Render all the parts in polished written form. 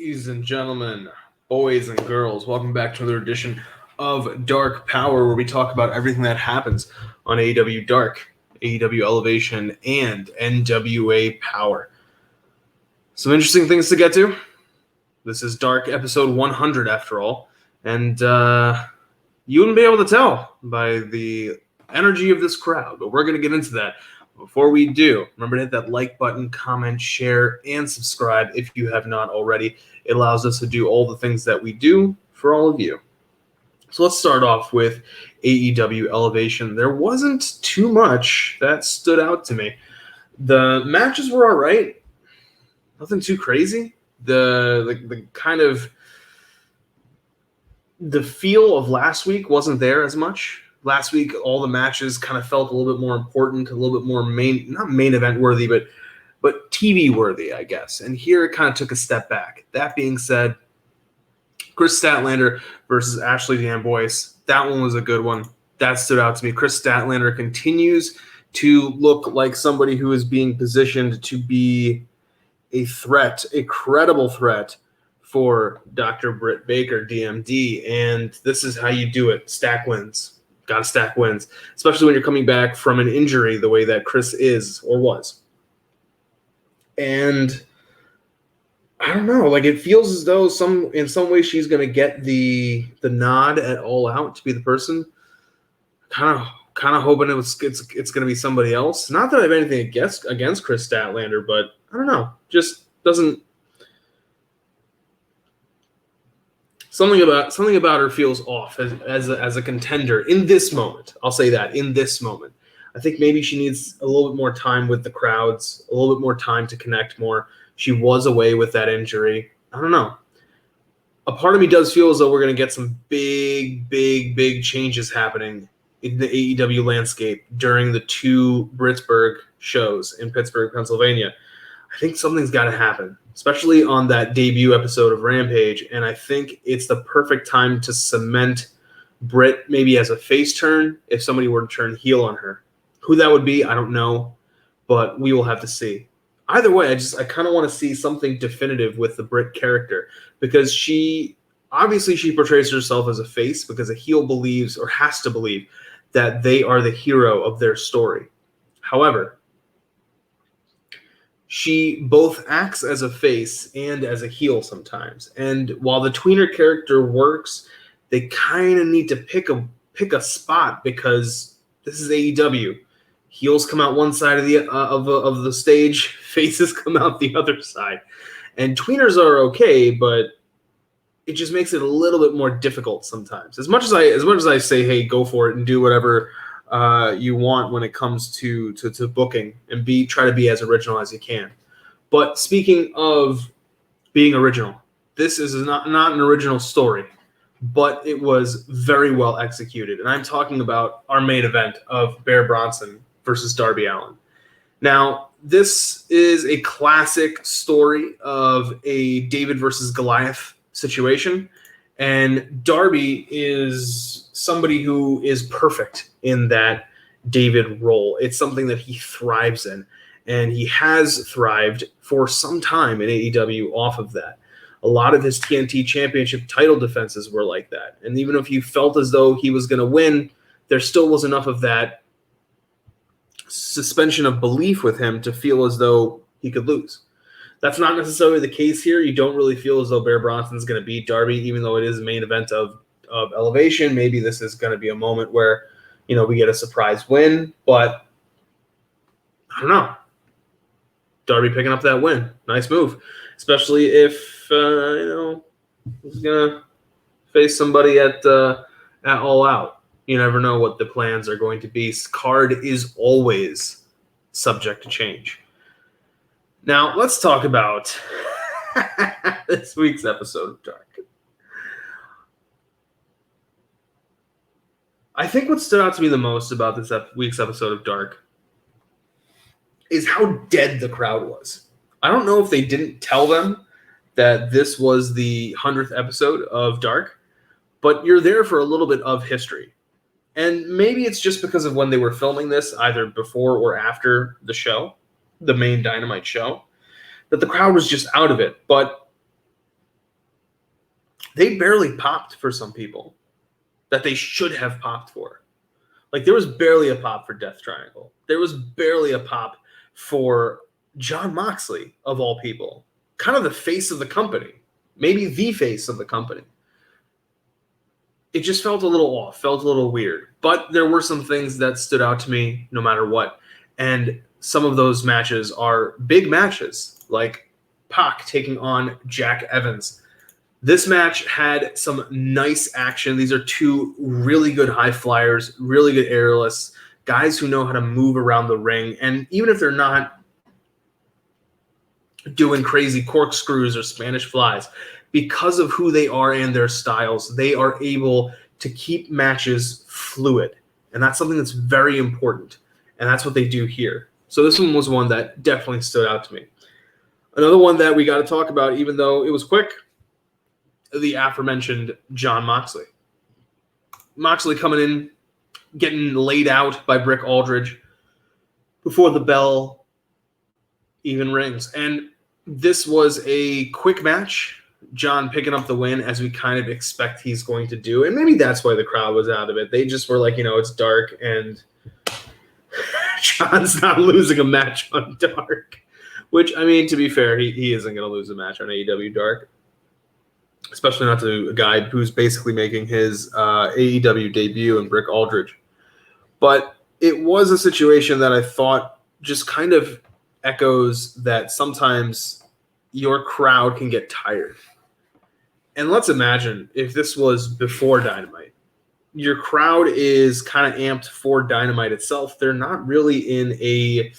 Ladies and gentlemen, boys and girls, welcome back to another edition of Dark Powerrr, where we talk about everything that happens on AEW Dark, AEW Elevation, and NWA Powerrr. Some interesting things to get to. This is Dark episode 100 after all, and you wouldn't be able to tell by the energy of this crowd, but we're going to get into that. Before we do, remember to hit that like button, comment, share, and subscribe if you have not already. It allows us to do all the things that we do for all of you. So let's start off with AEW Elevation. There wasn't too much that stood out to me. The matches were all right. Nothing too crazy. The kind of the feel of last week wasn't there as much. Last week, all the matches kind of felt a little bit more important, a little bit more not main event worthy, but TV worthy, I guess. And here it kind of took a step back. That being said, Chris Statlander versus Ashley D'Amboise, that one was a good one. That stood out to me. Chris Statlander continues to look like somebody who is being positioned to be a threat, a credible threat for Dr. Britt Baker, DMD. And this is how you do it. Stack wins. Got to stack wins, especially when you're coming back from an injury the way that Chris is or was. And I don't know, like it feels as though in some way she's going to get the nod at All Out to be the person. Kind of hoping it's going to be somebody else. Not that I have anything against Chris Statlander, but I don't know, just doesn't. Something about her feels off as a contender in this moment. I'll say that, in this moment. I think maybe she needs a little bit more time with the crowds, a little bit more time to connect more. She was away with that injury. I don't know. A part of me does feel as though we're going to get some big changes happening in the AEW landscape during the two Pittsburgh shows in Pittsburgh, Pennsylvania. I think something's got to happen, especially on that debut episode of Rampage, and I think it's the perfect time to cement Britt maybe as a face turn if somebody were to turn heel on her. Who that would be, I don't know, but we will have to see. Either way, I kind of want to see something definitive with the Britt character, because she portrays herself as a face because a heel believes or has to believe that they are the hero of their story. However, she both acts as a face and as a heel sometimes. And while the tweener character works, they kind of need to pick a spot, because this is AEW. Heels come out one side of the stage, faces come out the other side. And tweeners are okay, but it just makes it a little bit more difficult sometimes. As much as I say, hey, go for it and do whatever you want when it comes to booking, and try to be as original as you can. But speaking of being original, this is not an original story, but it was very well executed. And I'm talking about our main event of Bear Bronson versus Darby Allin. Now, this is a classic story of a David versus Goliath situation. And Darby is somebody who is perfect in that David role. It's something that he thrives in, and he has thrived for some time in AEW off of that. A lot of his TNT Championship title defenses were like that. And even if you felt as though he was going to win, there still was enough of that suspension of belief with him to feel as though he could lose. That's not necessarily the case here. You don't really feel as though Bear Bronson's going to beat Darby, even though it is the main event of Elevation. Maybe this is going to be a moment where, we get a surprise win, but I don't know. Darby picking up that win. Nice move, especially if, he's going to face somebody at All Out. You never know what the plans are going to be. Card is always subject to change. Now, let's talk about this week's episode of Dark. I think what stood out to me the most about this week's episode of Dark is how dead the crowd was. I don't know if they didn't tell them that this was the 100th episode of Dark, but you're there for a little bit of history. And maybe it's just because of when they were filming this, either before or after the show, the main Dynamite show, that the crowd was just out of it. But they barely popped for some people that they should have popped for. Like, there was barely a pop for Death Triangle. There was barely a pop for Jon Moxley, of all people. Kind of the face of the company. Maybe the face of the company. It just felt a little off, felt a little weird. But there were some things that stood out to me no matter what. And some of those matches are big matches, like Pac taking on Jack Evans. This match had some nice action. These are two really good high flyers, really good aerialists, guys who know how to move around the ring. And even if they're not doing crazy corkscrews or Spanish flies, because of who they are and their styles, they are able to keep matches fluid. And that's something that's very important. And that's what they do here. So this one was one that definitely stood out to me. Another one that we got to talk about, even though it was quick, the aforementioned Jon Moxley. Moxley coming in, getting laid out by Brick Aldridge before the bell even rings. And this was a quick match. Jon picking up the win, as we kind of expect he's going to do. And maybe that's why the crowd was out of it. They just were like, it's dark, and Jon's not losing a match on Dark. Which, I mean, to be fair, he isn't going to lose a match on AEW Dark. Especially not to a guy who's basically making his AEW debut in Brick Aldridge. But it was a situation that I thought just kind of echoes that sometimes your crowd can get tired. And let's imagine if this was before Dynamite. Your crowd is kind of amped for Dynamite itself. They're not really in a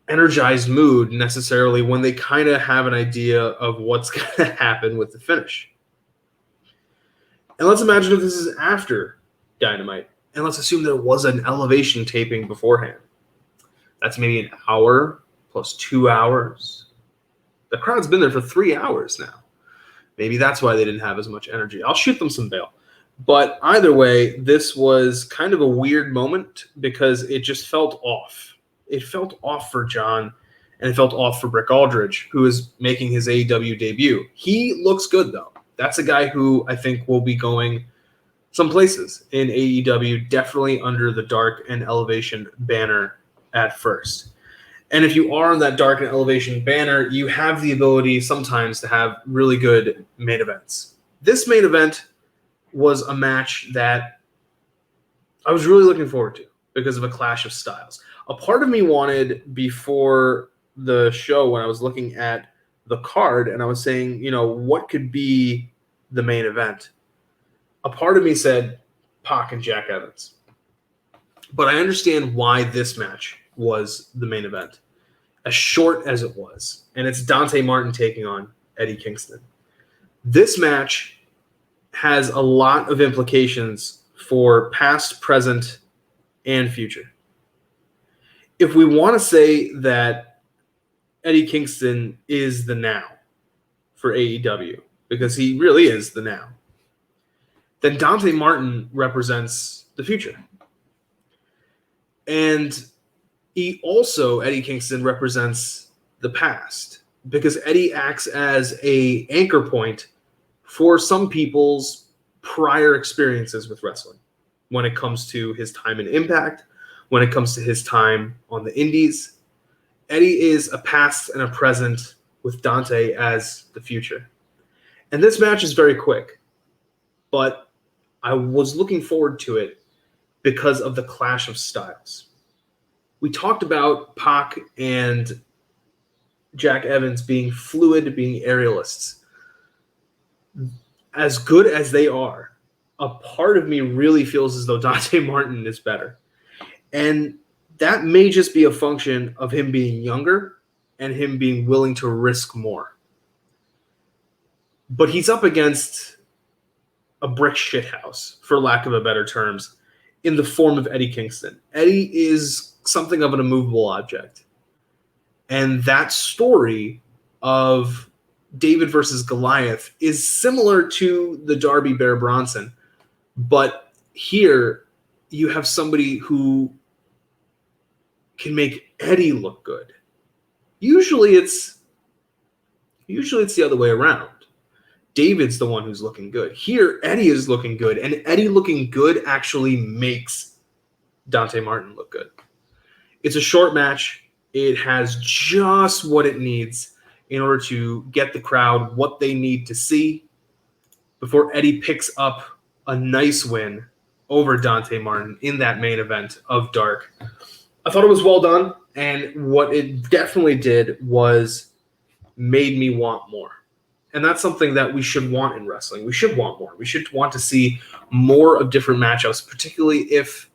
energized mood necessarily when they kind of have an idea of what's going to happen with the finish. And let's imagine if this is after Dynamite. And let's assume there was an Elevation taping beforehand. That's maybe an hour plus 2 hours. The crowd's been there for 3 hours now. Maybe that's why they didn't have as much energy. I'll shoot them some bail. But either way, this was kind of a weird moment because it just felt off. It felt off for Jon, and it felt off for Brick Aldridge, who is making his AEW debut. He looks good, though. That's a guy who I think will be going some places in AEW, definitely under the Dark and Elevation banner at first. And if you are on that Dark and Elevation banner, you have the ability sometimes to have really good main events. This main event was a match that I was really looking forward to because of a clash of styles. A part of me wanted, before the show, when I was looking at the card and I was saying, what could be the main event? A part of me said Pac and Jack Evans. But I understand why this match was the main event, as short as it was. And it's Dante Martin taking on Eddie Kingston. This match has a lot of implications for past, present, and future. If we want to say that Eddie Kingston is the now for AEW, because he really is the now, then Dante Martin represents the future. And Eddie Kingston represents the past, because Eddie acts as an anchor point for some people's prior experiences with wrestling when it comes to his time in Impact, when it comes to his time on the indies. Eddie is a past and a present with Dante as the future. And this match is very quick, but I was looking forward to it because of the clash of styles. We talked about Pac and Jack Evans being fluid, being aerialists. As good as they are, a part of me really feels as though Dante Martin is better. And that may just be a function of him being younger and him being willing to risk more. But he's up against a brick shithouse, for lack of a better terms, in the form of Eddie Kingston. Eddie is something of an immovable object. And that story of David versus Goliath is similar to the Darby Bear Bronson. But here you have somebody who can make Eddie look good. Usually it's the other way around. David's the one who's looking good. Here, Eddie is looking good, and Eddie looking good actually makes Dante Martin look good. It's a short match. It has just what it needs in order to get the crowd what they need to see before Eddie picks up a nice win over Dante Martin in that main event of Dark. I thought it was well done, and what it definitely did was made me want more. And that's something that we should want in wrestling. We should want more. We should want to see more of different matchups, particularly if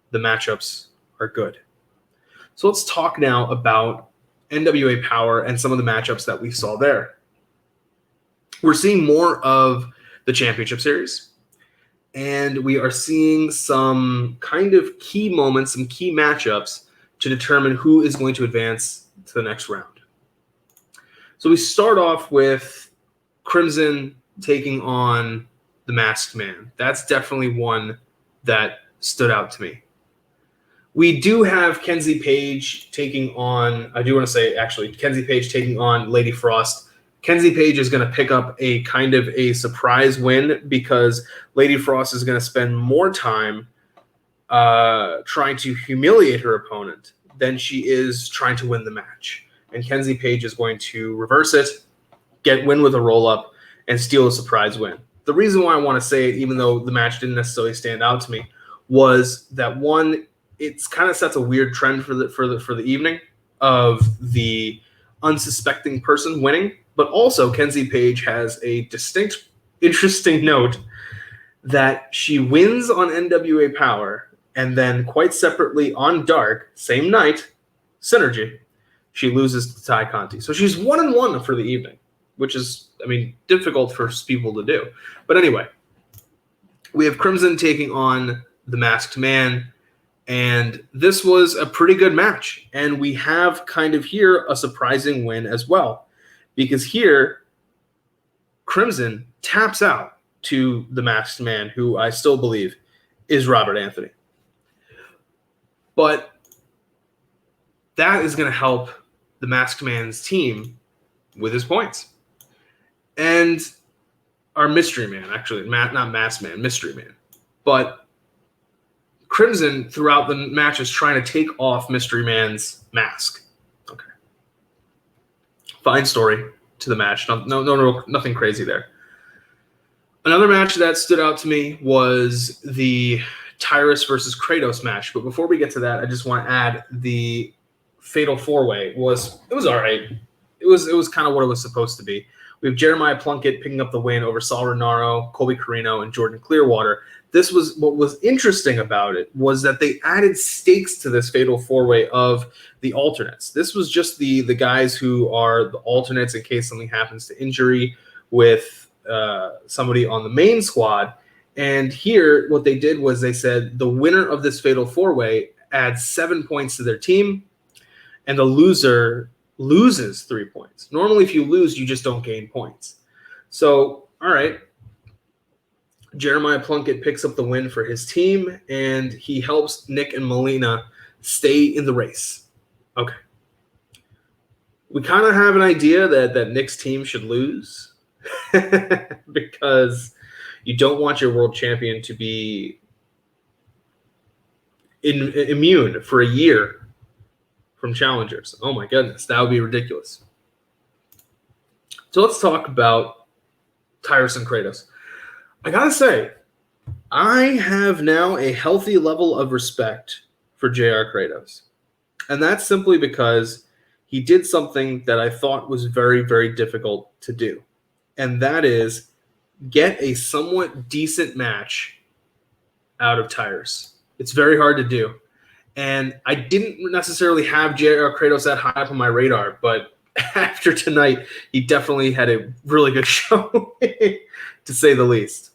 the matchups are good. So let's talk now about NWA Powerrr and some of the matchups that we saw there. We're seeing more of the Championship Series, and we are seeing some kind of key moments, some key matchups to determine who is going to advance to the next round. So we start off with Crimson taking on the Masked Man. That's definitely one that stood out to me. We do have Kenzie Page taking on, Kenzie Page taking on Lady Frost. Kenzie Page is going to pick up a kind of a surprise win because Lady Frost is going to spend more time trying to humiliate her opponent than she is trying to win the match. And Kenzie Page is going to reverse it, win with a roll-up, and steal a surprise win. The reason why I want to say it, even though the match didn't necessarily stand out to me, was that one, it's kind of sets a weird trend for the evening of the unsuspecting person winning, but also Kenzie Page has a distinct, interesting note that she wins on NWA Powerrr, and then quite separately on Dark, same night, Synergy, she loses to Ty Conti. So she's 1-1 for the evening, which is, difficult for people to do. But anyway, we have Crimson taking on the Masked Man, and this was a pretty good match. And we have kind of here a surprising win as well, because here Crimson taps out to the Masked Man, who I still believe is Robert Anthony. But that is going to help the Masked Man's team with his points. And our Mystery Man, actually, not Masked Man, Mystery Man. But Crimson, throughout the match, is trying to take off Mystery Man's mask. Okay. Fine story to the match. Nothing crazy there. Another match that stood out to me was the Tyrus versus Kratos match. But before we get to that, I just want to add the Fatal 4-Way was all right. It was kind of what it was supposed to be. We have Jeremiah Plunkett picking up the win over Saul Renaro, Colby Carino, and Jordan Clearwater. This was what was interesting about it was that they added stakes to this Fatal 4-Way of the alternates. This was just the guys who are the alternates in case something happens to injury with somebody on the main squad. And here, what they did was they said the winner of this Fatal 4-Way adds 7 points to their team, and the loser loses 3 points. Normally, if you lose, you just don't gain points. So, all right. Jeremiah Plunkett picks up the win for his team, and he helps Nick and Melina stay in the race. Okay. We kind of have an idea that Nick's team should lose because you don't want your world champion to be immune for a year from challengers. Oh my goodness, that would be ridiculous. So let's talk about Tyrus and Kratos. I gotta say, I have now a healthy level of respect for JR Kratos. And that's simply because he did something that I thought was very, very difficult to do. And that is get a somewhat decent match out of Tyrus. It's very hard to do. And I didn't necessarily have JR Kratos that high up on my radar, but after tonight, he definitely had a really good show, to say the least.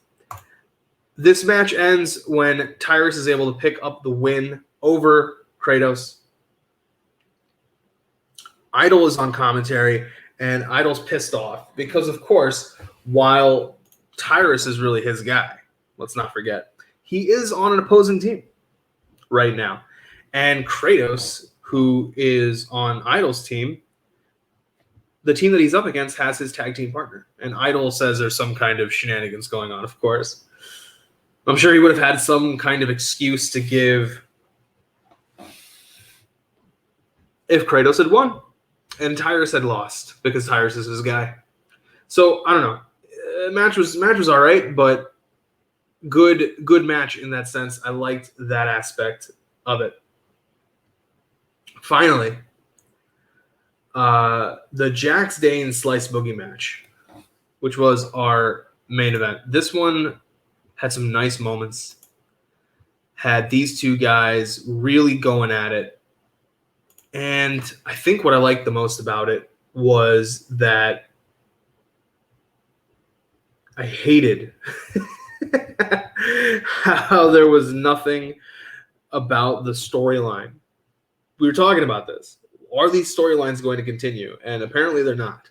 This match ends when Tyrus is able to pick up the win over Kratos. Idol is on commentary, and Idol's pissed off because, of course, while Tyrus is really his guy, let's not forget, he is on an opposing team right now. And Kratos, who is on Idol's team, the team that he's up against has his tag team partner. And Idol says there's some kind of shenanigans going on, of course. I'm sure he would have had some kind of excuse to give if Kratos had won and Tyrus had lost, because Tyrus is his guy. So, I don't know. Match was all right, but good match in that sense. I liked that aspect of it. Finally, the Jax Dane Slice Boogie match, which was our main event. This one had some nice moments. Had these two guys really going at it. And I think what I liked the most about it was that I hated how there was nothing about the storyline. We were talking about this. Are these storylines going to continue? And apparently they're not.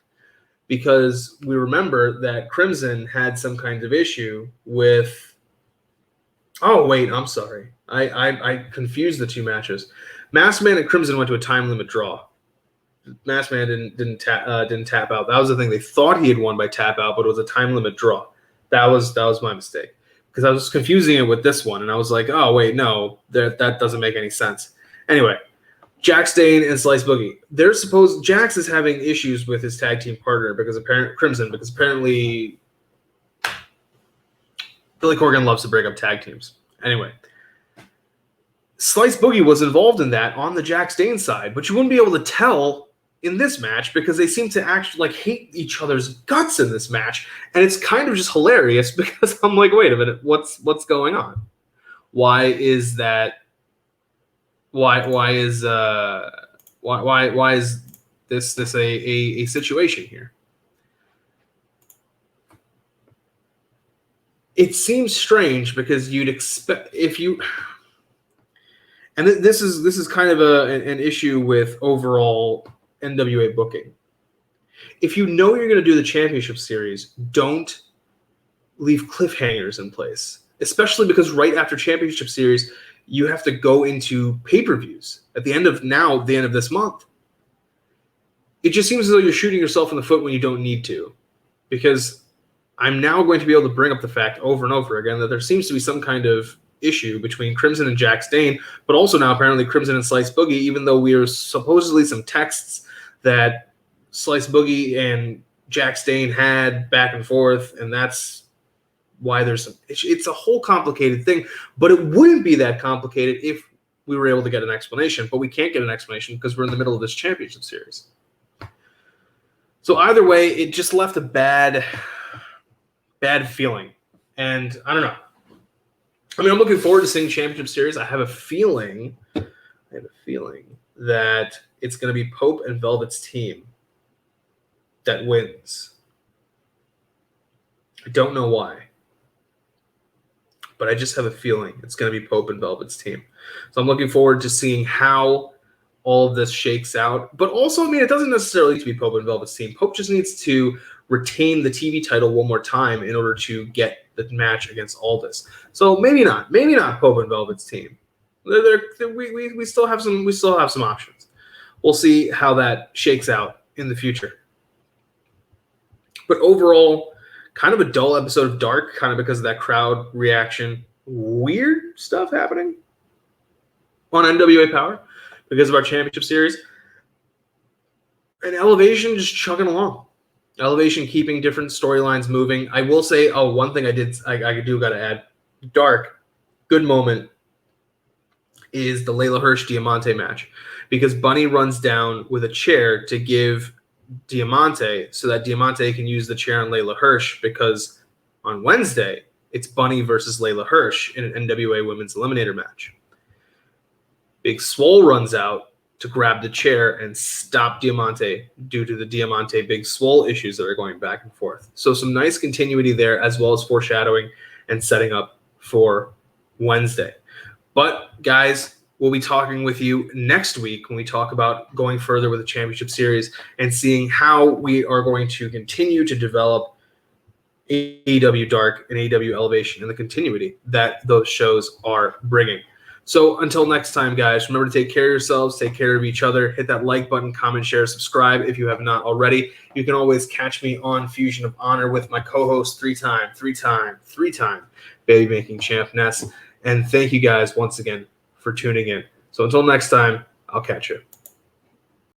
Because we remember that Crimson had some kind of issue with... Oh, wait, I'm sorry. I confused the two matches. Masked Man and Crimson went to a time limit draw. Masked Man didn't tap out. That was the thing. They thought he had won by tap out, but it was a time limit draw. That was my mistake. Because I was confusing it with this one, and I was like, oh, wait, no, that doesn't make any sense. Anyway, Jax Dane and Slice Boogie. Jax is having issues with his tag team partner because apparently Billy Corgan loves to break up tag teams. Anyway, Slice Boogie was involved in that on the Jax Dane side, but you wouldn't be able to tell in this match because they seem to actually hate each other's guts in this match, and it's kind of just hilarious because I'm like, wait a minute, what's going on? Why is that? Why is this a situation here? It seems strange because you'd expect and this is kind of an issue with overall NWA booking. If you know you're going to do the championship series, don't leave cliffhangers in place, especially because right after championship series, you have to go into pay-per-views at the end of this month. It just seems as though you're shooting yourself in the foot when you don't need to, because I'm now going to be able to bring up the fact over and over again that there seems to be some kind of issue between Crimson and Jax Dane, but also now apparently Crimson and Slice Boogie, even though we are supposedly some texts that Slice Boogie and Jax Dane had back and forth, and that's why it's a whole complicated thing, but it wouldn't be that complicated if we were able to get an explanation, but we can't get an explanation because we're in the middle of this championship series. So either way, it just left a bad feeling, and I don't know. I mean, I'm looking forward to seeing championship series. I have a feeling that it's going to be Pope and Velvet's team that wins. I don't know why, but I just have a feeling it's going to be Pope and Velvet's team. So I'm looking forward to seeing how all of this shakes out. But also, I mean, it doesn't necessarily need to be Pope and Velvet's team. Pope just needs to retain the TV title one more time in order to get the match against Aldis. So maybe not Pope and Velvet's team. We still have some options. We'll see how that shakes out in the future. But overall, kind of a dull episode of Dark, kind of because of that crowd reaction. Weird stuff happening on NWA Powerrr because of our championship series. And Elevation just chugging along. Elevation keeping different storylines moving. I will say, one thing I got to add. Dark, good moment is the Layla Hirsch Diamante match, because Bunny runs down with a chair to give Diamante so that Diamante can use the chair on Layla Hirsch, because on Wednesday it's Bunny versus Layla Hirsch in an NWA Women's Eliminator match. Big Swole runs out to grab the chair and stop Diamante due to the Diamante Big Swole issues that are going back and forth. So some nice continuity there, as well as foreshadowing and setting up for Wednesday. But guys, we'll be talking with you next week when we talk about going further with the championship series and seeing how we are going to continue to develop AEW Dark and AEW Elevation and the continuity that those shows are bringing. So until next time, guys, remember to take care of yourselves, take care of each other, hit that like button, comment, share, subscribe if you have not already. You can always catch me on Fusion of Honor with my co-host three-time baby-making champ Ness. And thank you guys once again for tuning in. So until next time, I'll catch you.